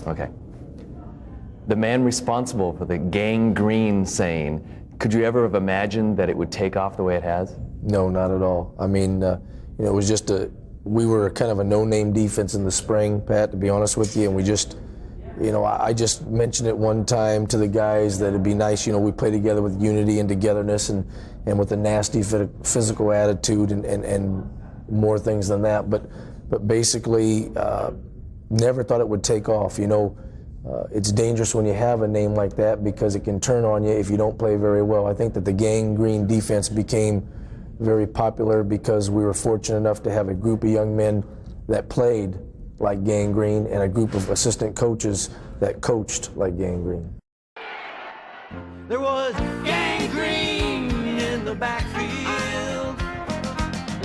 Okay. The man responsible for the gangrene saying, could you ever have imagined that it would take off the way it has? No, not at all. I mean, it was just we were kind of a no-name defense in the spring, Pat, to be honest with you, and we just, I just mentioned it one time to the guys that it'd be nice, we play together with unity and togetherness and with a nasty physical attitude and more things than that. But basically, never thought it would take off. It's dangerous when you have a name like that because it can turn on you if you don't play very well. I think that the gangrene defense became very popular because we were fortunate enough to have a group of young men that played like gangrene and a group of assistant coaches that coached like gangrene. There was gangrene in the backfield,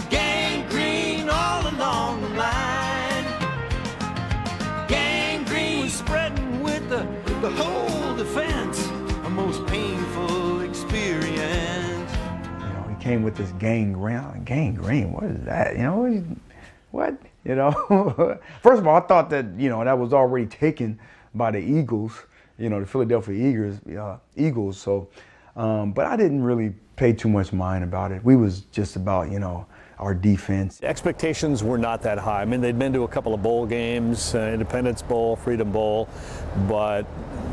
gangrene all along the line, gangrene was spreading with the whole defense, a most painful experience. He came with this gangrene. Gangrene, what is that? What? First of all, I thought that, that was already taken by the Eagles, the Philadelphia Eagles. So, but I didn't really pay too much mind about it. We was just about, our defense. Expectations were not that high. I mean, they'd been to a couple of bowl games, Independence Bowl, Freedom Bowl, but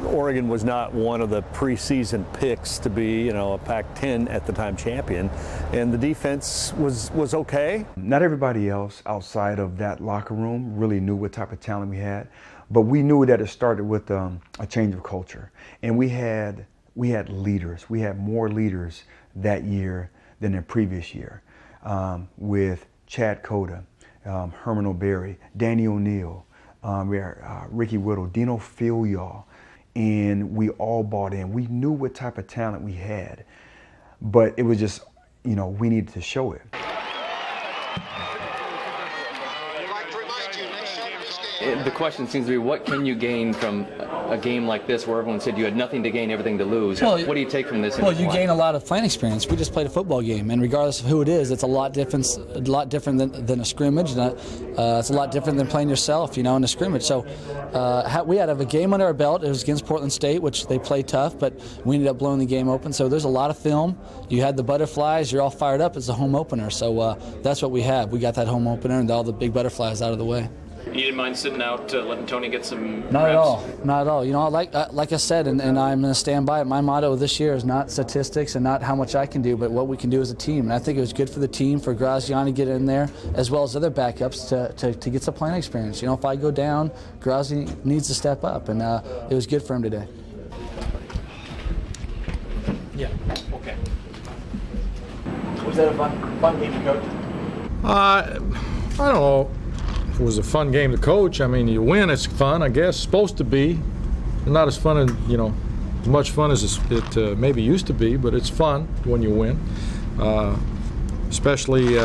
Oregon was not one of the preseason picks to be, a Pac-10 at the time champion, and the defense was okay. Not everybody else outside of that locker room really knew what type of talent we had, but we knew that it started with a change of culture, and we had leaders. We had more leaders that year than the previous year. With Chad Cota, Herman O'Berry, Danny O'Neill, Ricky Whittle, Dino Filial, and we all bought in. We knew what type of talent we had, but it was just, we needed to show it. The question seems to be, what can you gain from a game like this where everyone said you had nothing to gain, everything to lose? Well, what do you take from this? Well, you gain a lot of playing experience. We just played a football game, and regardless of who it is, it's a lot different than a scrimmage. It's a lot different than playing yourself, in a scrimmage. So we had a game under our belt. It was against Portland State, which they played tough, but we ended up blowing the game open. So there's a lot of film. You had the butterflies. You're all fired up. It's a home opener. So that's what we had. We got that home opener and all the big butterflies out of the way. You didn't mind sitting out, letting Tony get some Not reps? at all. Not at all. Like I said, and I'm going to stand by it, my motto this year is not statistics and not how much I can do, but what we can do as a team. And I think it was good for the team, for Graziani to get in there, as well as other backups to get some playing experience. If I go down, Grazi needs to step up, and it was good for him today. Yeah. Okay. Was that a fun game to coach? I don't know. It was a fun game to coach. I mean, you win, it's fun, I guess. Supposed to be. Not as fun as, as much fun as it maybe used to be, but it's fun when you win. Especially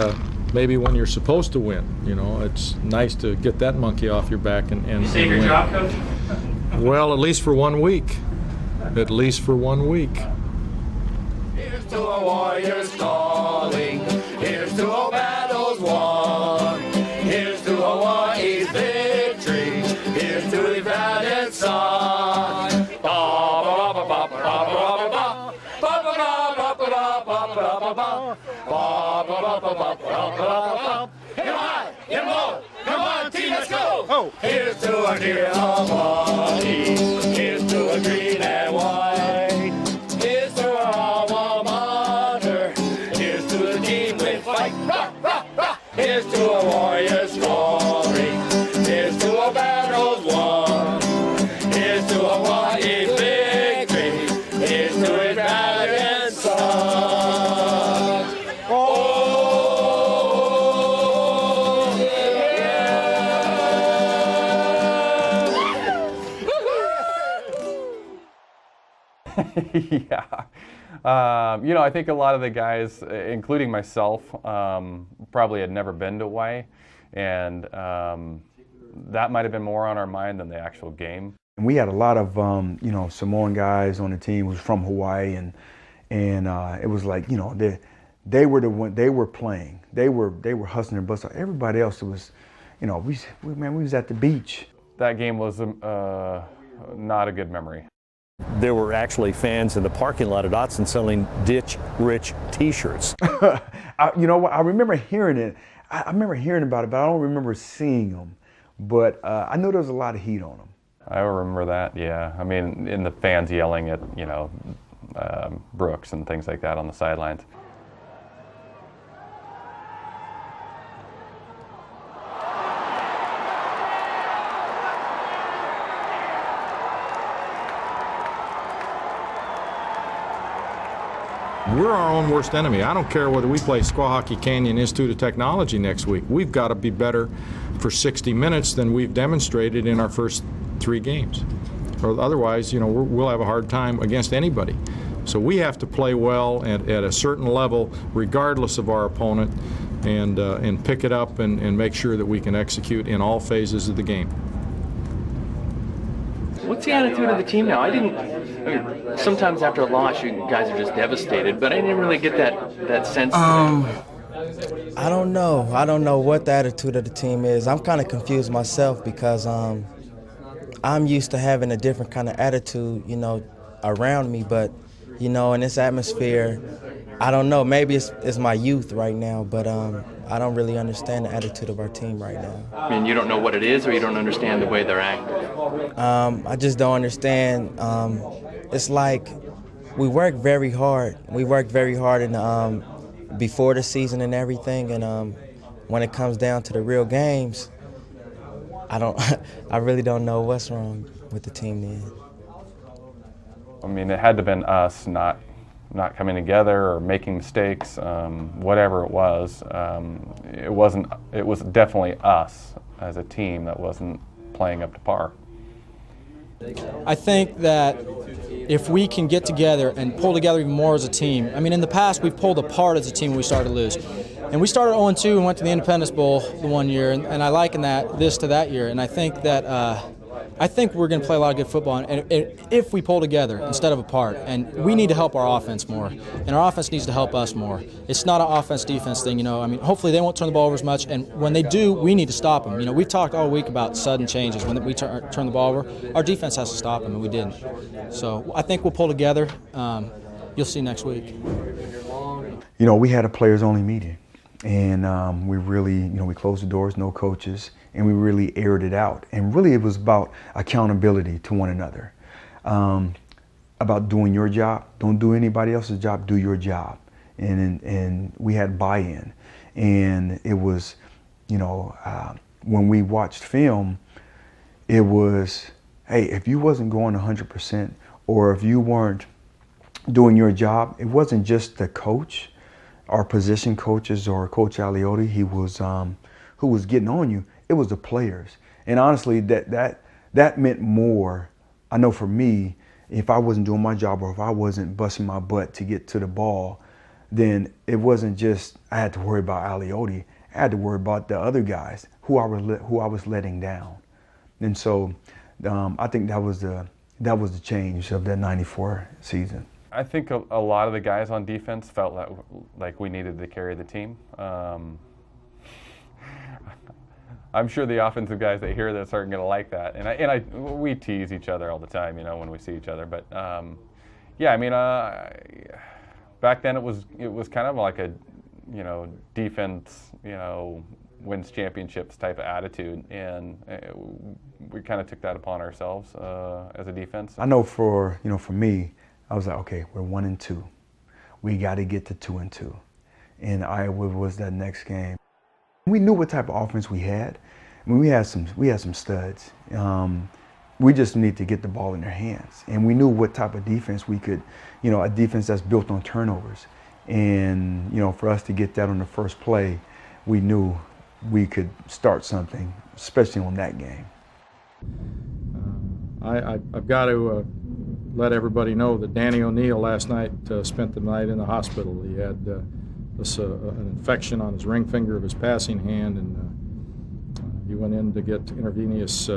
maybe when you're supposed to win. It's nice to get that monkey off your back and you save your win. job, Coach? Well, at least for 1 week. At least for 1 week. Here's to our warriors calling, here's to our battles won, here's to Hawaii's victory, here's to the valiant son. Come on, team, let's go! Here's to our dear Hawaii, here's to a green and white, here's to our alma mater, here's to the team with fight, rock, rock, rock. Here's to a warrior's glory, here's to a battle's won, here's to Hawaii's victory, here's to his valiant son. Yeah. I think a lot of the guys, including myself, probably had never been to Hawaii, and that might have been more on our mind than the actual game. And we had a lot of, Samoan guys on the team who was from Hawaii, and it was like, they were the one, they were playing, they were hustling their butts off. Everybody else was, we was at the beach. that game was not a good memory. There were actually fans in the parking lot at Autzen selling Ditch Rich T-shirts. You know what? I remember hearing it. I remember hearing about it, but I don't remember seeing them. But I know there was a lot of heat on them. I remember that, yeah. I mean, and the fans yelling at, you know, Brooks and things like that on the sidelines. We're our own worst enemy. I don't care whether we play Squaw Canyon Institute of Technology next week. We've got to be better for 60 minutes than we've demonstrated in our first 3 games. Or otherwise, you know, we'll have a hard time against anybody. So we have to play well at a certain level, regardless of our opponent, and pick it up and make sure that we can execute in all phases of the game. What's the attitude of the team now? I mean, sometimes after a loss, you guys are just devastated, but I didn't really get that sense. I don't know. I don't know what the attitude of the team is. I'm kind of confused myself because I'm used to having a different kind of attitude, you know, around me. But, you know, in this atmosphere, I don't know. Maybe it's my youth right now, but I don't really understand the attitude of our team right now. I mean, you don't know what it is, or you don't understand the way they're acting? I just don't understand. It's like we work very hard. We work very hard in before the season and everything, and when it comes down to the real games, I really don't know what's wrong with the team then. I mean, it had to have been us not coming together or making mistakes, whatever it was. It was definitely us as a team that wasn't playing up to par. I think that if we can get together and pull together even more as a team, I mean, in the past we've pulled apart as a team when we started to lose. And we started 0-2 and went to the Independence Bowl the one year, and I liken this to that year. And I think that we're going to play a lot of good football, and if we pull together instead of apart. And we need to help our offense more, and our offense needs to help us more. It's not an offense-defense thing, you know. I mean, hopefully they won't turn the ball over as much, and when they do, we need to stop them. You know, we've talked all week about sudden changes. When we turn the ball over, our defense has to stop them, and we didn't. So I think we'll pull together. You'll see next week. You know, we had a players-only meeting, and we really, you know, we closed the doors, no coaches, and we really aired it out. And really it was about accountability to one another, about doing your job. Don't do anybody else's job, do your job. And we had buy-in. And it was, you know, when we watched film, it was, hey, if you wasn't going 100% or if you weren't doing your job, it wasn't just the coach, our position coaches or Coach Aliotti, he was, who was getting on you. It was the players. And honestly, that meant more. I know for me, if I wasn't doing my job or if I wasn't busting my butt to get to the ball, then it wasn't just I had to worry about Aliotti. I had to worry about the other guys who I was letting down. And so I think that was the change of that '94 season. I think a lot of the guys on defense felt like we needed to carry the team. I'm sure the offensive guys that hear this aren't going to like that, and we tease each other all the time, you know, when we see each other. But yeah, I mean, back then it was kind of like a, you know, defense, you know, wins championships type of attitude, and we kind of took that upon ourselves as a defense. I know for me, I was like, okay, we're 1-2, we got to get to 2-2, and Iowa was that next game. We knew what type of offense we had. I mean, we had some studs. We just need to get the ball in their hands. And we knew what type of defense we could, you know, a defense that's built on turnovers. And, you know, for us to get that on the first play, we knew we could start something, especially on that game. I've got to let everybody know that Danny O'Neill last night spent the night in the hospital. He had an infection on his ring finger of his passing hand, and he went in to get intravenous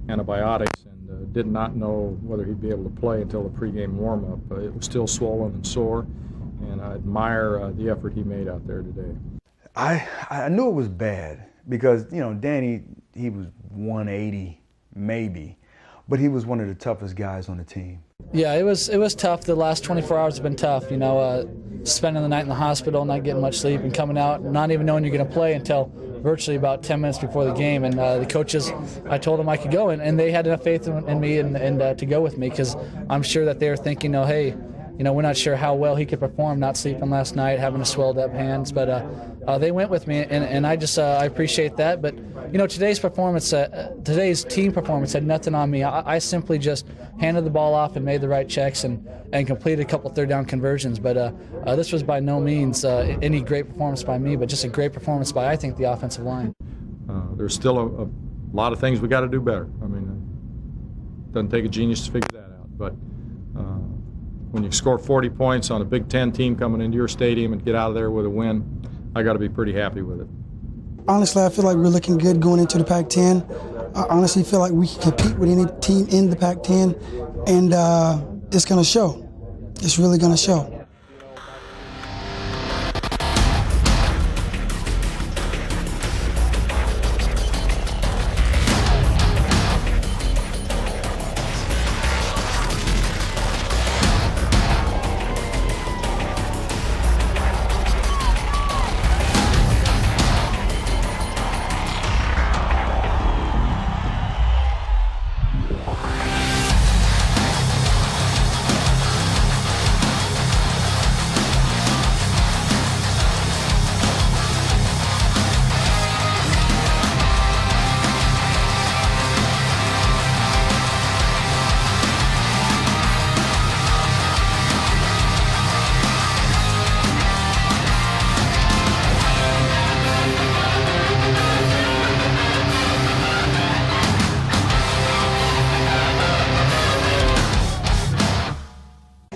antibiotics and did not know whether he'd be able to play until the pregame warm-up. It was still swollen and sore, and I admire the effort he made out there today. I knew it was bad because, you know, Danny, he was 180, maybe. But he was one of the toughest guys on the team. Yeah, it was tough. The last 24 hours have been tough. You know, spending the night in the hospital, not getting much sleep, and coming out, not even knowing you're going to play until virtually about 10 minutes before the game. And the coaches, I told them I could go, and they had enough faith in me and to go with me, because I'm sure that they were thinking, oh, hey, you know, we're not sure how well he could perform, not sleeping last night, having a swelled up hands, but they went with me, and I just I appreciate that. But you know, today's team performance had nothing on me. I simply just handed the ball off and made the right checks and completed a couple third down conversions. But this was by no means any great performance by me, but just a great performance by, I think, the offensive line. There's still a lot of things we got to do better. I mean, it doesn't take a genius to figure that out, but when you score 40 points on a Big Ten team coming into your stadium and get out of there with a win, I got to be pretty happy with it. Honestly, I feel like we're looking good going into the Pac-10. I honestly feel like we can compete with any team in the Pac-10, and it's going to show. It's really going to show.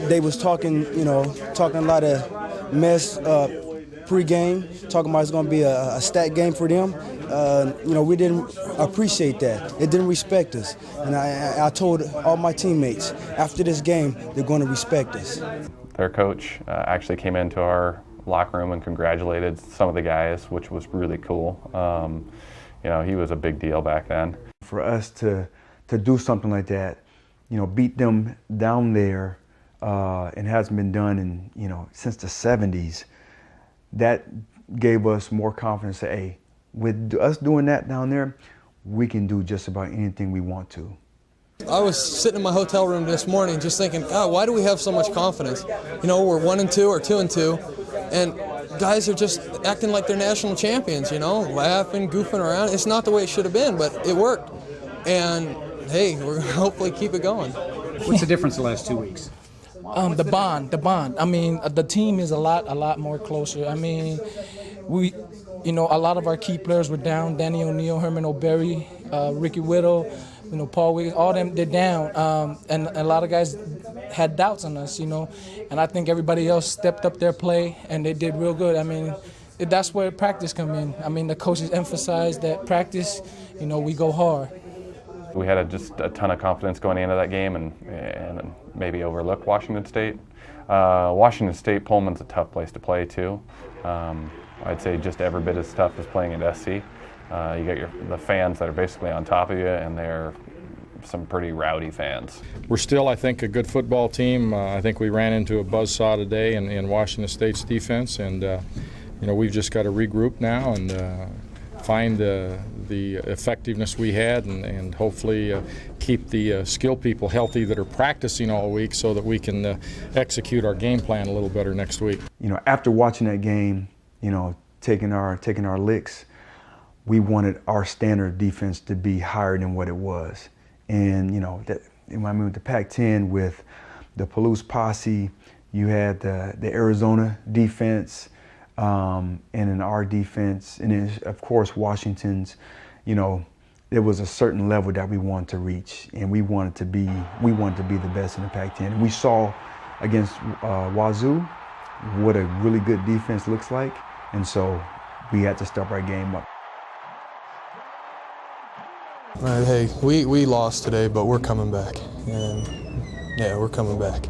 They was talking a lot of mess pre-game, talking about it's going to be a stat game for them. We didn't appreciate that. They didn't respect us. And I told all my teammates, after this game, they're going to respect us. Their coach actually came into our locker room and congratulated some of the guys, which was really cool. He was a big deal back then. For us to do something like that, beat them down there, and hasn't been done in since the 70s. That gave us more confidence that, hey, with us doing that down there, we can do just about anything we want to. I was sitting in my hotel room this morning just thinking, God, why do we have so much confidence? We're 1-2 or 2-2, and guys are just acting like they're national champions, laughing, goofing around. It's not the way it should have been, but it worked. And hey, we're gonna hopefully keep it going. What's the difference the last 2 weeks? The bond. I mean, the team is a lot more closer. I mean, a lot of our key players were down. Danny O'Neal, Herman O'Berry, Ricky Whittle, Paul Wiggins, all them, they're down. And a lot of guys had doubts on us, and I think everybody else stepped up their play and they did real good. I mean, that's where practice come in. I mean, the coaches emphasized that practice, we go hard. We had just a ton of confidence going into that game and maybe overlooked Washington State. Washington State, Pullman's a tough place to play too. I'd say just every bit as tough as playing at SC. You get the fans that are basically on top of you, and they're some pretty rowdy fans. We're still, I think, a good football team. I think we ran into a buzzsaw today in Washington State's defense, and we've just got to regroup now and find the effectiveness we had and hopefully keep the skill people healthy that are practicing all week so that we can execute our game plan a little better next week. After watching that game, taking our licks, we wanted our standard defense to be higher than what it was. And when we went to Pac-10 with the Palouse Posse, you had the Arizona defense, and in our defense, and then of course Washington's, there was a certain level that we wanted to reach, and we wanted to be the best in the Pac-10. And we saw against Wazoo what a really good defense looks like, and so we had to step our game up. All right, hey, we lost today, but we're coming back, and yeah, we're coming back.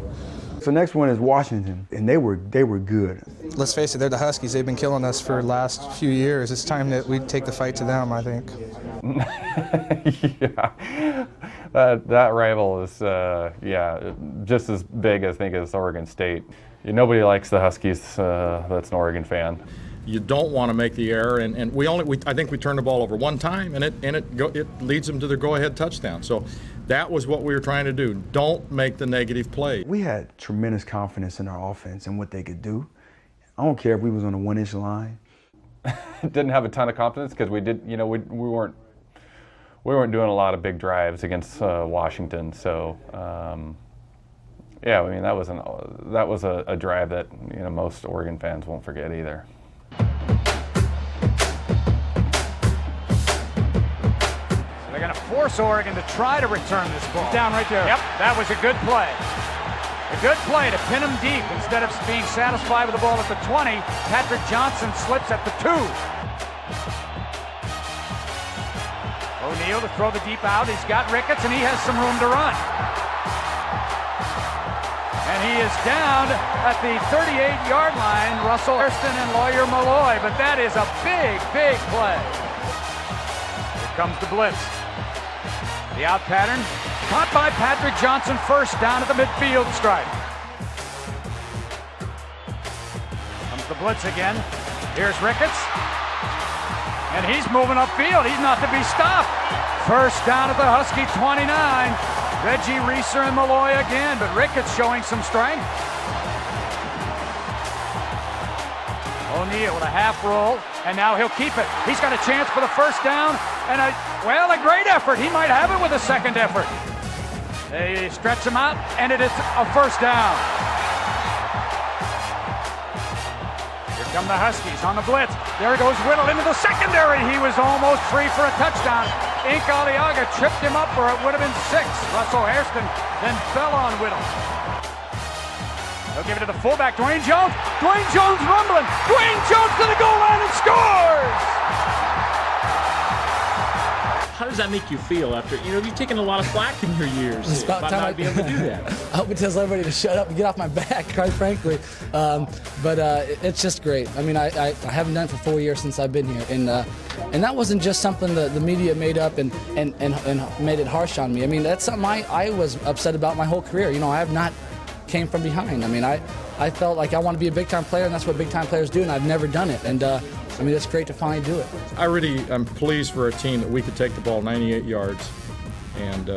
So next one is Washington, and they were good. Let's face it, they're the Huskies. They've been killing us for the last few years. It's time that we take the fight to them, I think. Yeah, That rival is, yeah, just as big, I think, as Oregon State. Nobody likes the Huskies that's an Oregon fan. You don't want to make the error, and I think we turned the ball over one time, and it leads them to their go-ahead touchdown. So that was what we were trying to do. Don't make the negative play. We had tremendous confidence in our offense and what they could do. I don't care if we was on the 1-inch line. Didn't have a ton of confidence because we did, we weren't doing a lot of big drives against Washington. So yeah, I mean that was a drive that most Oregon fans won't forget either. They're going to force Oregon to try to return this ball. He's down right there. Yep, that was a good play. A good play to pin him deep instead of being satisfied with the ball at the 20. Patrick Johnson slips at the 2. O'Neal to throw the deep out. He's got Ricketts and he has some room to run. And he is down at the 38-yard line, Russell Hairston and Lawyer Malloy, but that is a big, big play. Here comes the blitz. The out pattern, caught by Patrick Johnson, first down at the midfield stripe. Comes the blitz again. Here's Ricketts. And he's moving upfield. He's not to be stopped. First down at the Husky 29. Reggie Reeser and Malloy again, but Ricketts showing some strength. O'Neal with a half roll, and now he'll keep it. He's got a chance for the first down, and a great effort. He might have it with a second effort. They stretch him out, and it is a first down. Here come the Huskies on the blitz. There goes Whittle into the secondary. He was almost free for a touchdown. Ink Aliaga tripped him up, or it would have been 6. Russell Hairston then fell on Whittle. They'll give it to the fullback, Dwayne Jones. Dwayne Jones rumbling. Dwayne Jones to the goal line and scores! How does that make you feel after, you've taken a lot of flack in your years? It's about time not be able to do that. I hope it tells everybody to shut up and get off my back, quite frankly. But it's just great. I mean, I haven't done it for 4 years since I've been here. And that wasn't just something that the media made up and made it harsh on me. I mean, that's something I was upset about my whole career. I have not came from behind. I mean, I felt like I want to be a big-time player, and that's what big-time players do, and I've never done it. And I mean, it's great to finally do it. I'm pleased for our team that we could take the ball 98 yards and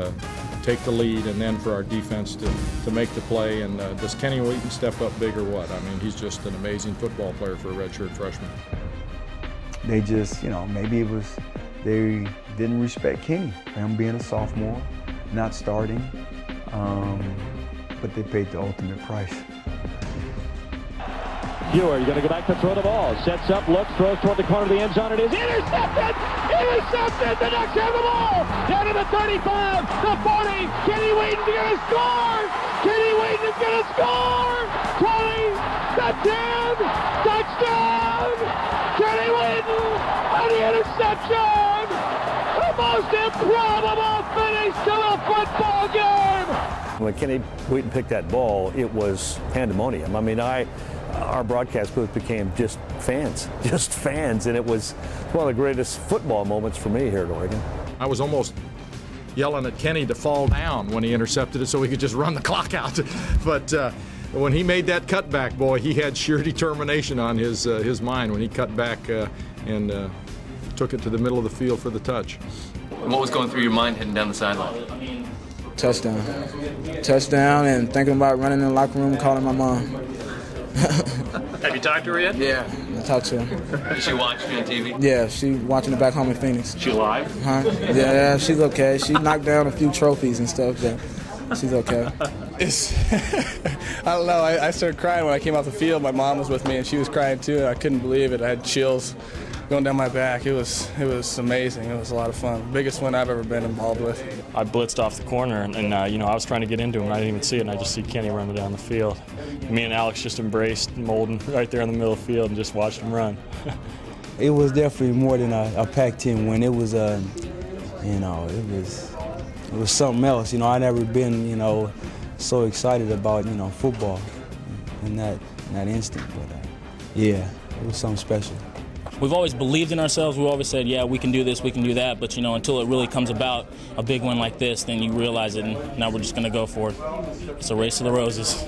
take the lead, and then for our defense to make the play. And does Kenny Wheaton step up big or what? I mean, he's just an amazing football player for a redshirt freshman. They just, maybe it was they didn't respect Kenny for him being a sophomore, not starting, but they paid the ultimate price. Ewer, you're going to go back to throw the ball. Sets up, looks, throws toward the corner of the end zone. It is intercepted! Intercepted! The Ducks have the ball! Down to the 35, the 40. Kenny Wheaton's going to score! Kenny Wheaton is going to score! 20, the 10, touchdown! Kenny Wheaton on the interception! The most improbable finish to a football game! When Kenny Wheaton picked that ball, it was pandemonium. I mean, our broadcast booth became just fans, and it was one of the greatest football moments for me here at Oregon. I was almost yelling at Kenny to fall down when he intercepted it so he could just run the clock out. But when he made that cutback, boy, he had sheer determination on his mind when he cut back and took it to the middle of the field for the touch. And what was going through your mind heading down the sideline? Touchdown, and thinking about running in the locker room and calling my mom. Have you talked to her yet? Yeah, I talked to her. Is she watching on TV? Yeah, she's watching it back home in Phoenix. She live? Huh? Yeah, she's okay. She knocked down a few trophies and stuff, but she's okay. I don't know. I started crying when I came off the field. My mom was with me, and she was crying too. And I couldn't believe it. I had chills going down my back. It was amazing. It was a lot of fun. Biggest win I've ever been involved with. I blitzed off the corner, and I was trying to get into him. And I didn't even see it, and I just see Kenny running down the field. Me and Alex just embraced Molden right there in the middle of the field and just watched him run. It was definitely more than a Pac-10 win. It was it was something else. I never been so excited about football in that instant. But yeah, it was something special. we've always believed in ourselves. We always said, yeah, we can do this, we can do that. But, you know, until it really comes about, a big win like this, then you realize it, and now we're just going to go for it. It's a race to the roses.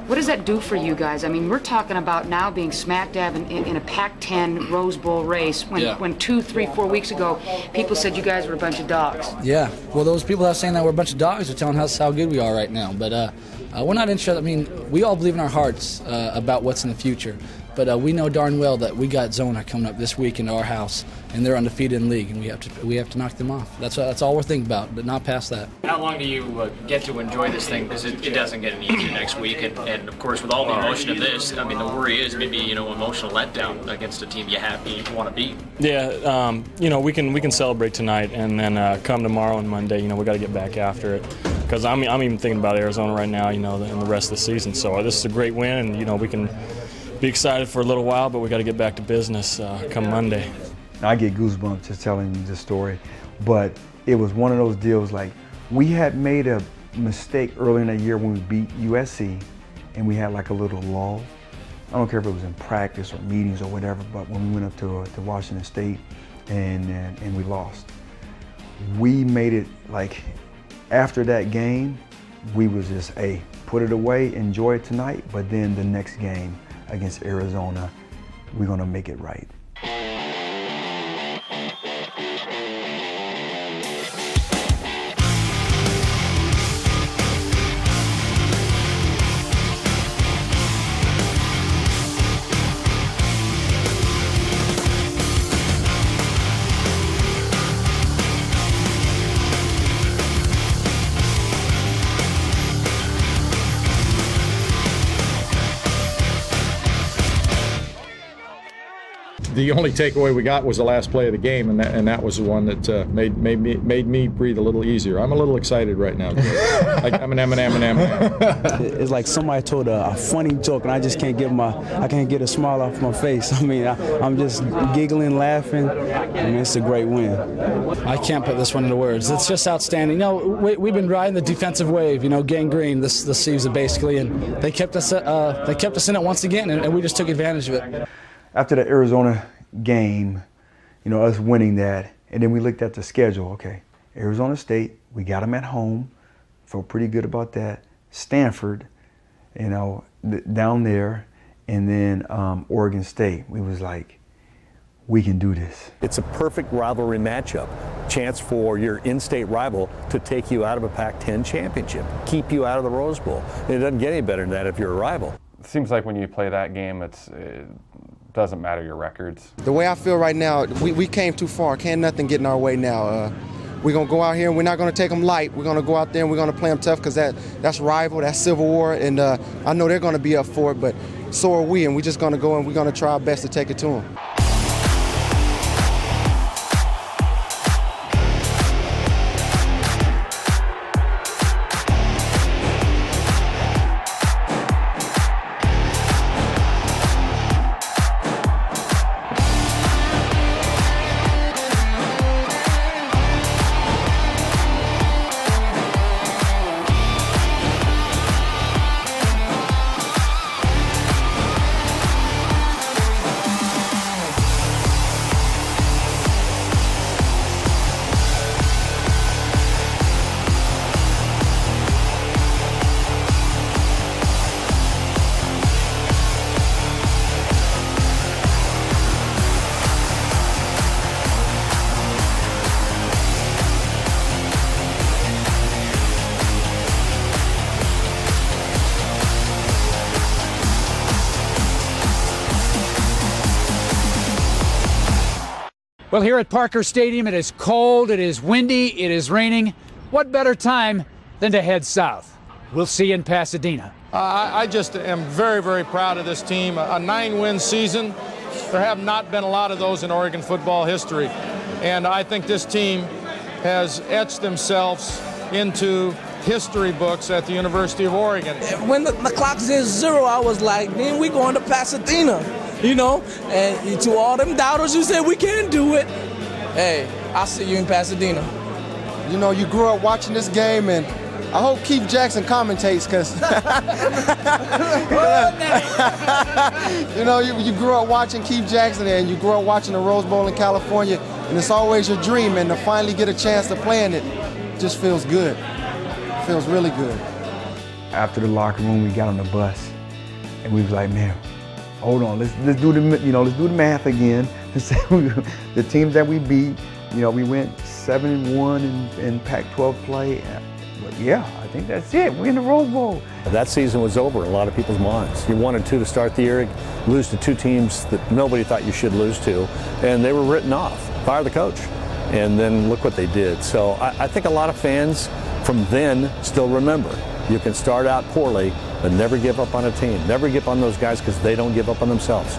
What does that do for you guys? I mean, we're talking about now being smack dab in a Pac-10 Rose Bowl race when 2, 3, 4 weeks ago, people said you guys were a bunch of dogs. Yeah, well, those people that are saying that we're a bunch of dogs are telling us how good we are right now. But we're not interested. I mean, we all believe in our hearts about what's in the future. But we know darn well that we got Zona coming up this week into our house, and they're undefeated in league, and we have to knock them off. That's all we're thinking about, but not past that. How long do you get to enjoy this thing? Because it doesn't get any easier next week, and of course, with all the emotion of this, I mean, the worry is maybe emotional letdown against a team you want to beat. Yeah, we can celebrate tonight, and then come tomorrow and Monday. We got to get back after it. Because I'm even thinking about Arizona right now, and the rest of the season. So this is a great win, and we can be excited for a little while, but we got to get back to business come Monday. I get goosebumps just telling you this story, but it was one of those deals like we had made a mistake early in the year when we beat USC, and we had like a little lull. I don't care if it was in practice or meetings or whatever, but when we went up to Washington State and we lost, we made it like after that game, we was just, hey, put it away, enjoy it tonight, but then the next game against Arizona, we're gonna make it right. The only takeaway we got was the last play of the game, and that was the one that made me breathe a little easier. I'm a little excited right now. I'm an M&M. It's like somebody told a funny joke, and I just can't get a smile off my face. I mean, I'm just giggling, laughing. I mean, it's a great win. I can't put this one into words. It's just outstanding. We've been riding the defensive wave. Gangrene this season basically, and they kept us in it once again, and we just took advantage of it. After the Arizona game, us winning that, and then we looked at the schedule. Okay, Arizona State, we got them at home. Felt pretty good about that. Stanford, down there, and then Oregon State. We was like, we can do this. It's a perfect rivalry matchup. Chance for your in-state rival to take you out of a Pac-10 championship, keep you out of the Rose Bowl. And it doesn't get any better than that if you're a rival. It seems like when you play that game, it doesn't matter your records. The way I feel right now, we came too far. Can't nothing get in our way now. We're going to go out here and we're not going to take them light. We're going to go out there and we're going to play them tough because that's rival, that's civil war, and I know they're going to be up for it, but so are we, and we're just going to go and we're going to try our best to take it to them. Well, here at Parker Stadium, it is cold, it is windy, it is raining. What better time than to head south? We'll see you in Pasadena. I just am very, very proud of this team. A 9-win season. There have not been a lot of those in Oregon football history. And I think this team has etched themselves into history books at the University of Oregon. When the clock says 0, I was like, then we going to Pasadena, And to all them doubters who said we can't do it, hey, I'll see you in Pasadena. You grew up watching this game, and I hope Keith Jackson commentates, because you know, you grew up watching Keith Jackson and you grew up watching the Rose Bowl in California, and it's always your dream, and to finally get a chance to play in it just feels good. It feels really good. After the locker room, we got on the bus, and we was like, man, hold on, let's do the let's do the math again. The teams that we beat, you know, we went 7-1 in Pac-12 play. But yeah, I think that's it. We're in the Rose Bowl. That season was over in a lot of people's minds. You 1-2 to start the year, lose to two teams that nobody thought you should lose to, and they were written off. Fire the coach. And then look what they did. So I think a lot of fans from then still remember. You can start out poorly, but never give up on a team. Never give up on those guys, because they don't give up on themselves.